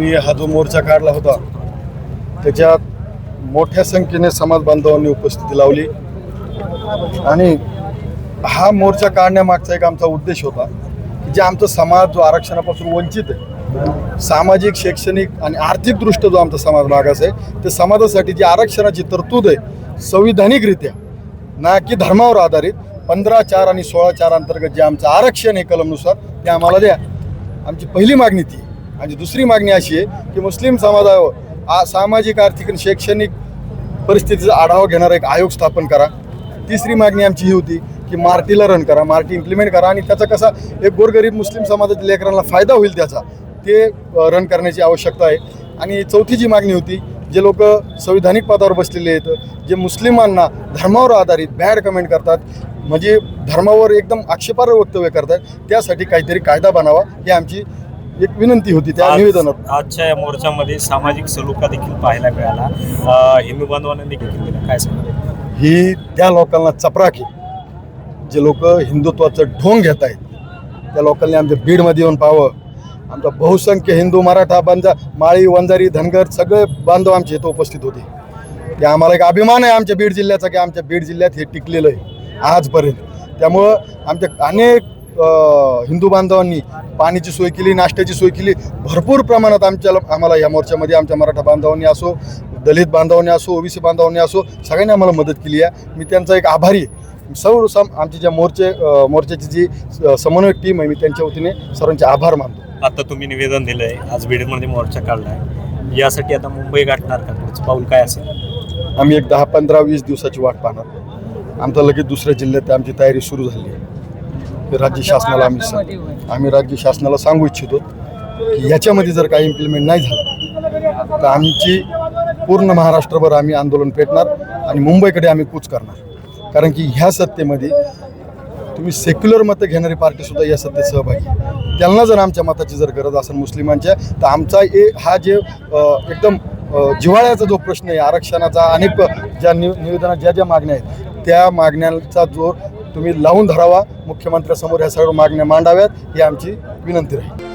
आम्ही हा जो मोर्चा काढला होता त्याच्यात मोठ्या संख्येने समाज बांधवांनी उपस्थिती लावली आणि हा मोर्चा काढण्यामागचा एक आमचा उद्देश होता की जे आमचा समाज जो आरक्षणापासून वंचित आहे, सामाजिक, शैक्षणिक आणि आर्थिकदृष्ट्या जो आमचा समाज मागास आहे, ते समाजासाठी जी आरक्षणाची तरतूद आहे संविधानिकरित्या, ना की धर्मावर आधारित 15(4) आणि 16(4) अंतर्गत जे आमचं आरक्षण आहे कलमनुसार ते आम्हाला द्या. आमची पहिली मागणी ती. आणि दुसरी मागणी अशी आहे की मुस्लिम समाजावर सामाजिक, आर्थिक आणि शैक्षणिक परिस्थितीचा आढावा घेणारा एक आयोग स्थापन करा. तिसरी मागणी आमची ही होती की मार्टीला रन करा, मार्टी इम्प्लिमेंट करा आणि त्याचा कसा एक गोरगरीब मुस्लिम समाजाच्या लेकरांना फायदा होईल त्याचा, ते रन करण्याची आवश्यकता आहे. आणि चौथी जी मागणी होती, जे लोक संविधानिक पदावर बसलेले आहेत, जे मुस्लिमांना धर्मावर आधारित बॅड कमेंट करतात, म्हणजे धर्मावर एकदम आक्षेपार्ह वक्तव्य करतात, त्यासाठी काहीतरी कायदा बनावा ही आमची एक विनंती होती त्या निवेदनात. आजच्या या मोर्चामध्ये सामाजिक सलोखा देखील पाहायला मिळाला. हिंदू बांधवांना देखील केला. काय सांगा? ही त्या लोकांना चपराकी, जे लोक हिंदुत्वाचं ढोंग घेत आहेत, त्या लोकांनी आमच्या बीडमध्ये येऊन पाहावं. आमचा बहुसंख्य हिंदू, मराठा, माळी, वंजारी, धनगर सगळे बांधव आमच्या इथं उपस्थित होते. ते आम्हाला एक अभिमान आहे आमच्या बीड जिल्ह्याचा की आमच्या बीड जिल्ह्यात हे टिकलेलं आहे आजपर्यंत. त्यामुळं आमच्या अनेक हिंदू बांधवांनी पाण्याची सोय केली, नाश्त्याची सोय केली भरपूर प्रमाणात. आम्हाला या मोर्चामध्ये आमच्या मराठा बांधवांनी असो, दलित बांधवांनी असो, ओबीसी बांधवांनी असो, सगळ्यांनी आम्हाला मदत केली आहे. मी त्यांचा एक आभारी आहे. आमची ज्या मोर्चाची जी समन्वयक टीम आहे, मी त्यांच्या वतीने सर्वांचे आभार मानतो. आता तुम्ही निवेदन दिलंय, आज बीडमध्ये मोर्चा काढलाय, यासाठी आता मुंबई गाठणार का? पुढचं पाऊल काय असेल? आम्ही एक 10, 15, 20 दिवसाची वाट पाहणार. आमचा लगेच दुसऱ्या जिल्ह्यात आमची तयारी सुरू झाली आहे. राज्य शासनाला आम्ही राज्य शासनाला सांगू इच्छितो की याच्यामध्ये जर काही इम्प्लिमेंट नाही झालं तर आमची पूर्ण महाराष्ट्रभर आम्ही आंदोलन पेटणार आणि मुंबईकडे आम्ही कूच करणार. कारण की ह्या सत्तेमध्ये तुम्ही सेक्युलर मतं घेणारी पार्टीसुद्धा या सत्तेत सहभागी, त्यांना जर आमच्या मताची जर गरज असेल मुस्लिमांच्या, तर आमचा हा जे एकदम जिव्हाळ्याचा जो प्रश्न आहे आरक्षणाचा, अनेक ज्या निवेदनात ज्या मागण्या आहेत, त्या मागण्यांचा जो तुम्ही लावून धरावा, मुख्यमंत्र्यासमोर ह्या सर्व मागण्या मांडाव्यात, ही आमची विनंती राहील.